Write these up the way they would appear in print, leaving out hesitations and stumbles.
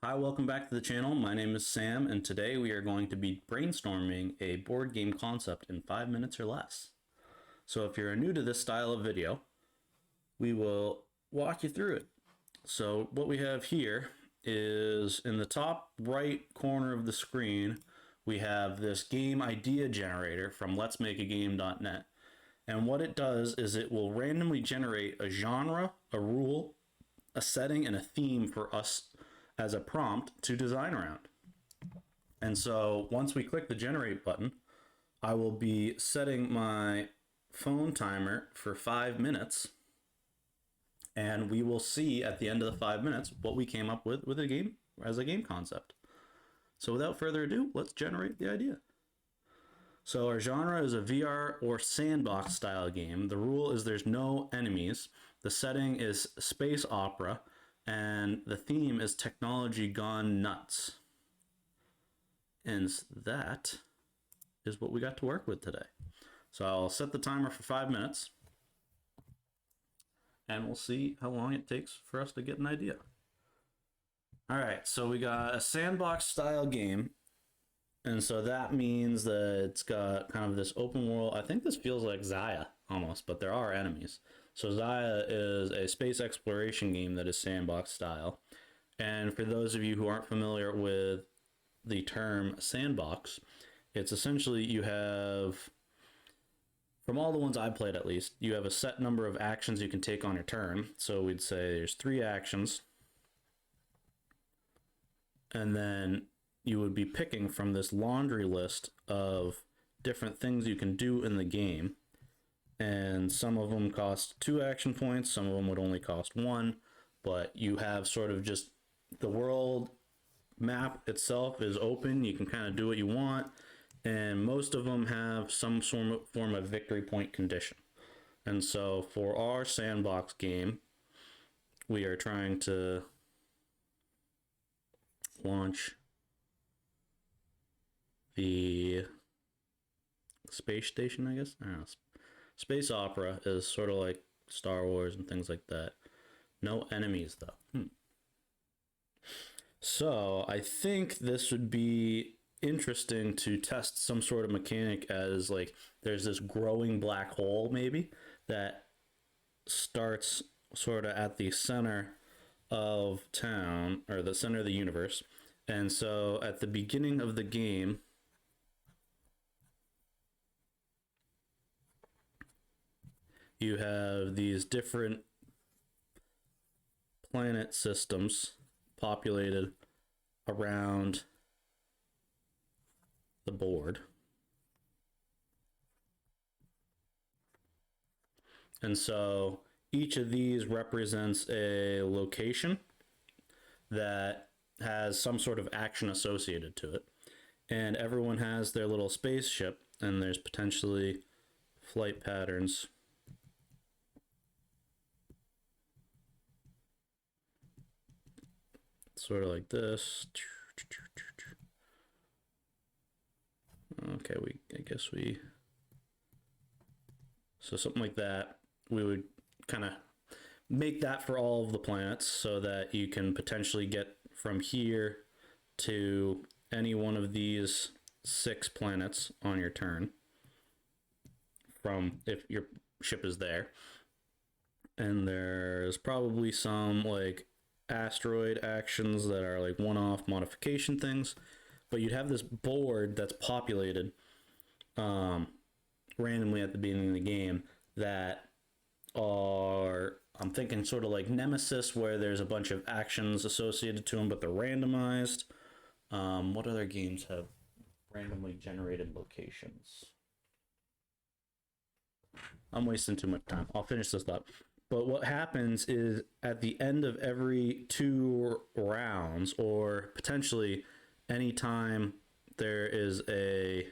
Hi, welcome back to the channel. My name is Sam, and today we are going to be brainstorming a board game concept in 5 minutes or less. So if you're new to this style of video, we will walk you through it. So what we have here is in the top right corner of the screen, we have this game idea generator from letsmakeagame.net. And what it does is it will randomly generate a genre, a rule, a setting, and a theme for us as a prompt to design around. And so once we click the generate button, I will be setting my phone timer for 5 minutes, and we will see at the end of the 5 minutes what we came up with a game as a game concept. So without further ado, let's generate the idea. So our genre is a VR or sandbox style game. The rule is there's no enemies. The setting is space opera, and the theme is technology gone nuts. And that is what we got to work with today. So I'll set the timer for 5 minutes, and we'll see how long it takes for us to get an idea. All right, so we got a sandbox style game. And so that means that it's got kind of this open world. I think this feels like Xia almost, but there are enemies. So Xia is a space exploration game that is sandbox style. And for those of you who aren't familiar with the term sandbox, it's essentially you have, from all the ones I've played at least, you have a set number of actions you can take on your turn. So we'd say there's 3 actions. And then you would be picking from this laundry list of different things you can do in the game. And some of them cost 2 action points, some of them would only cost 1, but you have sort of just the world map itself is open. You can kind of do what you want, and most of them have some form of victory point condition. And so for our sandbox game, we are trying to launch the space station, I guess. I don't know. Space opera is sort of like Star Wars and things like that. No enemies, though. So I think this would be interesting to test some sort of mechanic as, like, there's this growing black hole, maybe, that starts sort of at the center of town, or the center of the universe. And so at the beginning of the game, you have these different planet systems populated around the board. And so each of these represents a location that has some sort of action associated to it. And everyone has their little spaceship, and there's potentially flight patterns sort of like this. Okay, so something like that. We would kind of make that for all of the planets so that you can potentially get from here to any one of these 6 planets on your turn, from if your ship is there. And there's probably some like asteroid actions that are like one-off modification things, but you'd have this board that's populated randomly at the beginning of the game that are, I'm thinking sort of like Nemesis, where there's a bunch of actions associated to them, but they're randomized. What other games have randomly generated locations? I'm wasting too much time. I'll finish this up. But what happens is at the end of every 2 rounds, or potentially anytime there is a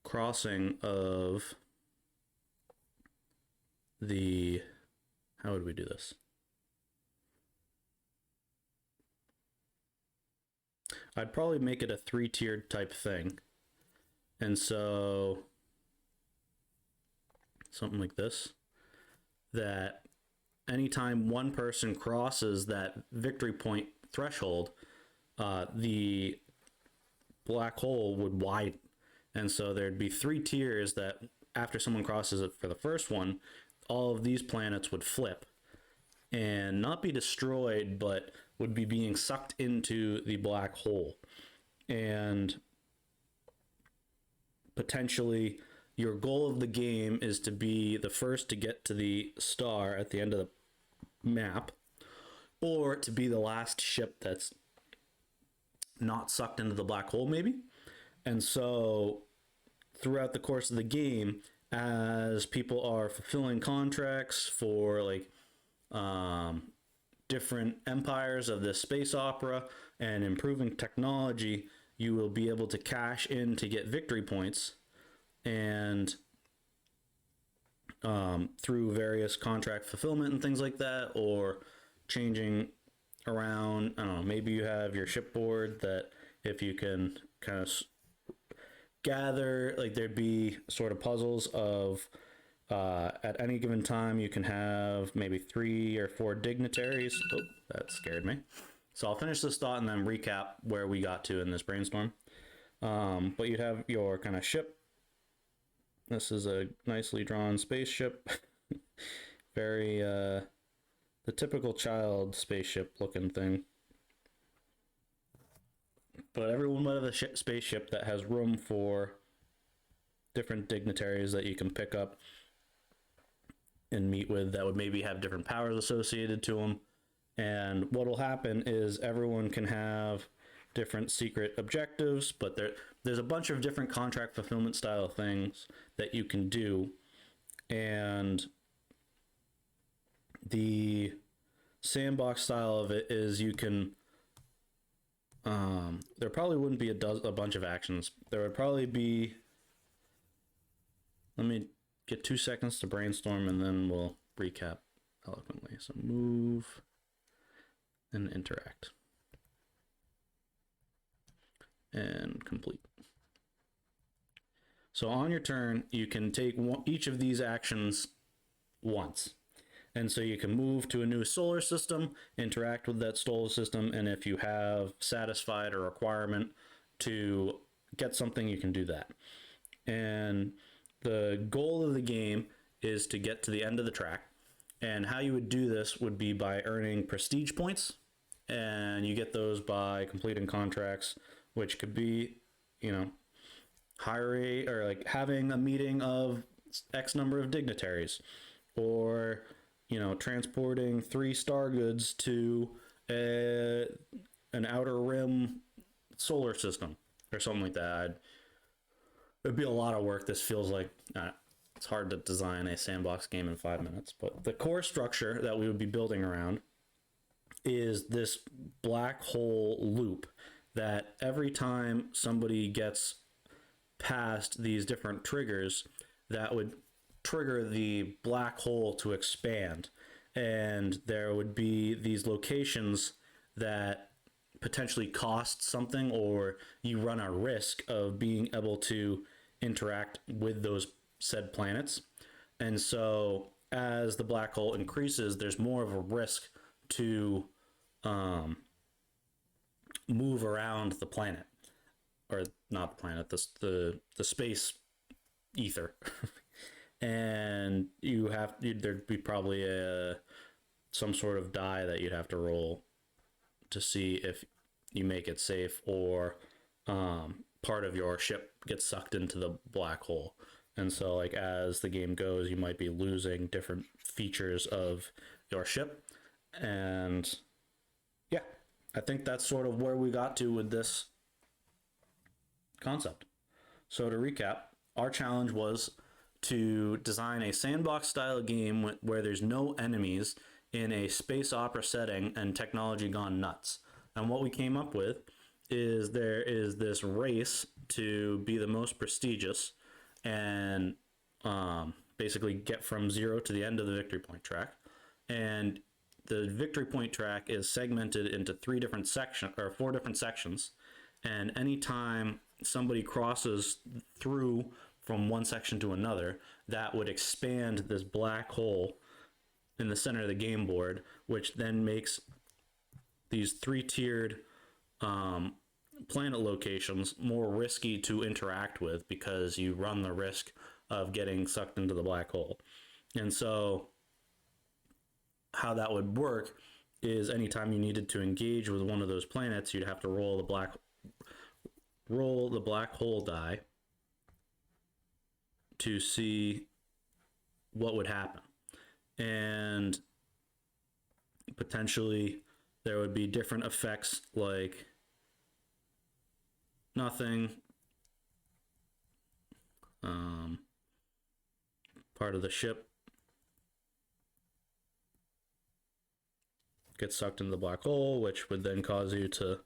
crossing of the, how would we do this? I'd probably make it a 3-tiered type thing. And so something like this, that anytime one person crosses that victory point threshold, the black hole would widen. And so there'd be 3 tiers that after someone crosses it for the first one, all of these planets would flip and not be destroyed, but would be being sucked into the black hole. And potentially your goal of the game is to be the first to get to the star at the end of the map, or to be the last ship that's not sucked into the black hole, maybe. And so throughout the course of the game, as people are fulfilling contracts for like different empires of this space opera and improving technology, you will be able to cash in to get victory points. And through various contract fulfillment and things like that, or changing around, I don't know, maybe you have your shipboard that if you can kind of gather, like there'd be sort of puzzles of at any given time you can have maybe 3 or 4 dignitaries. Oh, that scared me. So I'll finish this thought and then recap where we got to in this brainstorm. But you'd have your kind of ship. This is a nicely drawn spaceship. Very the typical child spaceship looking thing. But everyone would have a spaceship that has room for different dignitaries that you can pick up and meet with that would maybe have different powers associated to them. And what will happen is everyone can have different secret objectives, but there's a bunch of different contract fulfillment style things that you can do. And the sandbox style of it is you can there probably wouldn't be a bunch of actions. There would probably be, let me get 2 seconds to brainstorm and then we'll recap eloquently. So move and interact and complete. So on your turn, you can take each of these actions once. And so you can move to a new solar system, interact with that solar system, and if you have satisfied a requirement to get something, you can do that. And the goal of the game is to get to the end of the track. And how you would do this would be by earning prestige points. And you get those by completing contracts, which could be, you know, hiring or like having a meeting of X number of dignitaries, or, you know, transporting 3 star goods to an outer rim solar system or something like that. It'd be a lot of work. This feels like it's hard to design a sandbox game in 5 minutes, but the core structure that we would be building around is this black hole loop that every time somebody gets past these different triggers, that would trigger the black hole to expand. And there would be these locations that potentially cost something, or you run a risk of being able to interact with those said planets. And so as the black hole increases, there's more of a risk to move around the planet, or not the planet, the space ether. And there'd be probably some sort of die that you'd have to roll to see if you make it safe, or part of your ship gets sucked into the black hole. And so like as the game goes, you might be losing different features of your ship. And yeah, I think that's sort of where we got to with this concept. So to recap, our challenge was to design a sandbox style game where there's no enemies in a space opera setting and technology gone nuts. And what we came up with is there is this race to be the most prestigious and basically get from 0 to the end of the victory point track. And the victory point track is segmented into 4 different sections. And anytime somebody crosses through from one section to another, that would expand this black hole in the center of the game board, which then makes these three-tiered planet locations more risky to interact with because you run the risk of getting sucked into the black hole. And so how that would work is anytime you needed to engage with one of those planets, you'd have to roll the black hole die to see what would happen. And potentially there would be different effects like nothing, part of the ship gets sucked into the black hole, which would then cause you to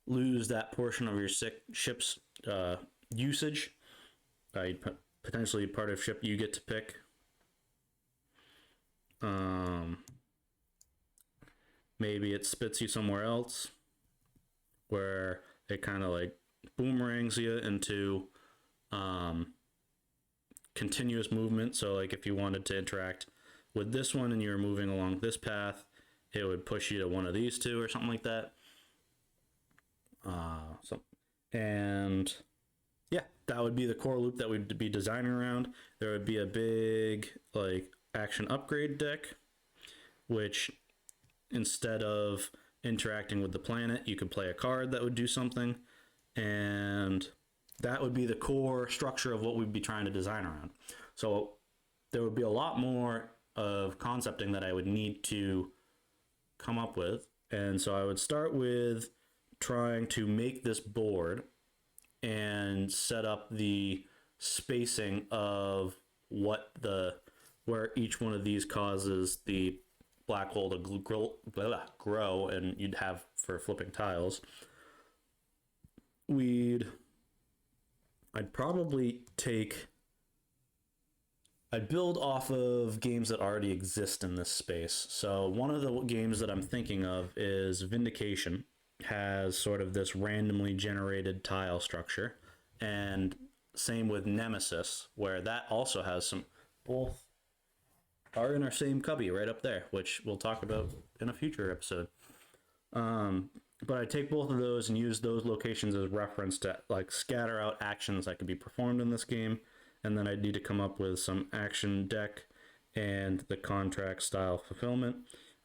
lose that portion of your ship's usage. Potentially part of ship you get to pick. Maybe it spits you somewhere else where it kind of like boomerangs you into continuous movement. So like if you wanted to interact with this one and you're moving along this path, it would push you to one of these two or something like that. And yeah, that would be the core loop that we'd be designing around. There would be a big like action upgrade deck, which instead of interacting with the planet, you could play a card that would do something, and that would be the core structure of what we'd be trying to design around. So there would be a lot more of concepting that I would need to come up with, and so I would start with trying to make this board and set up the spacing of where each one of these causes the black hole to grow, and you'd have for flipping tiles. I'd build off of games that already exist in this space. So one of the games that I'm thinking of is Vindication. Has sort of this randomly generated tile structure, and same with Nemesis, where that also has some, both are in our same cubby right up there, which we'll talk about in a future episode. But I take both of those and use those locations as reference to like scatter out actions that could be performed in this game, and then I'd need to come up with some action deck and the contract style fulfillment.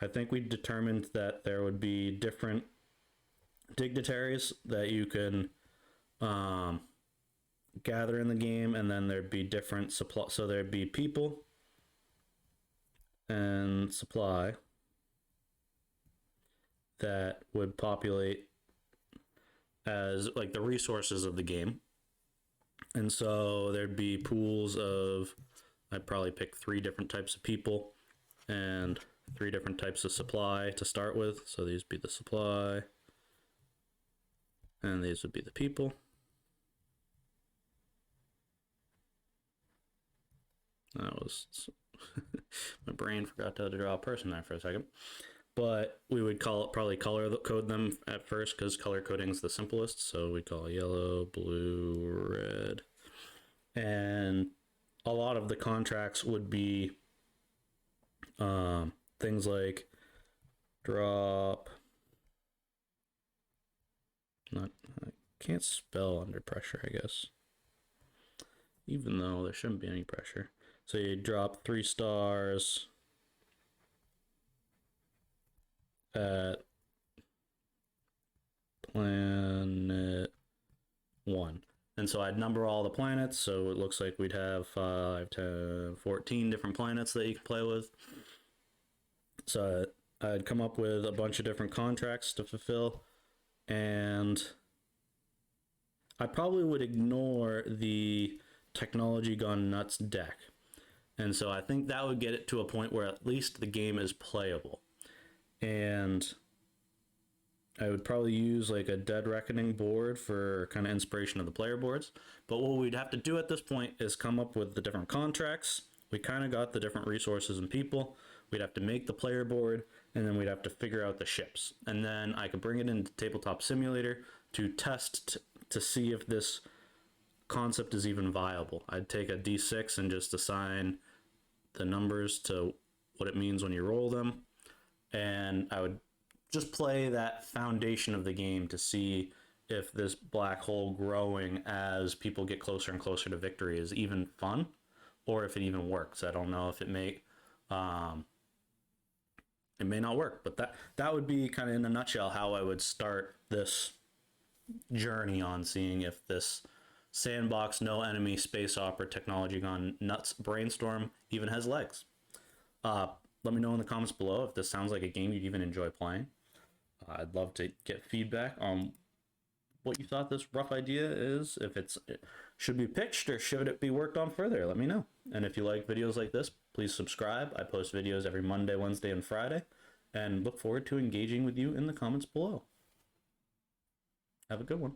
I think we determined that there would be different dignitaries that you can gather in the game, and then there'd be different supply. So there'd be people and supply that would populate as like the resources of the game. And so there'd be pools of, I'd probably pick 3 different types of people and 3 different types of supply to start with. So these would be the supply, and these would be the people. That was my brain forgot to draw a person there for a second. But we would probably color code them at first, because color coding is the simplest. So we call yellow, blue, red, and a lot of the contracts would be things like drop. I can't spell under pressure, I guess, even though there shouldn't be any pressure. So you drop 3 stars at planet 1. And so I'd number all the planets, so it looks like we'd have 5, 10, 14 different planets that you can play with. So I'd come up with a bunch of different contracts to fulfill, and I probably would ignore the Technology Gone Nuts deck. And so I think that would get it to a point where at least the game is playable. And I would probably use like a Dead Reckoning board for kind of inspiration of the player boards. But what we'd have to do at this point is come up with the different contracts. We kind of got the different resources and people. We'd have to make the player board, and then we'd have to figure out the ships. And then I could bring it into Tabletop Simulator to test to see if this concept is even viable. I'd take a D6 and just assign the numbers to what it means when you roll them, and I would just play that foundation of the game to see if this black hole growing as people get closer and closer to victory is even fun, or if it even works. I don't know if it may not work, but that would be kind of in a nutshell how I would start this journey on seeing if this sandbox, no enemy, space opera, technology gone nuts brainstorm even has legs. Let me know in the comments below if this sounds like a game you'd even enjoy playing. I'd love to get feedback on what you thought this rough idea is, if it should be pitched or should it be worked on further. Let me know. And if you like videos like this, please subscribe. I post videos every Monday, Wednesday, and Friday, and look forward to engaging with you in the comments below. Have a good one.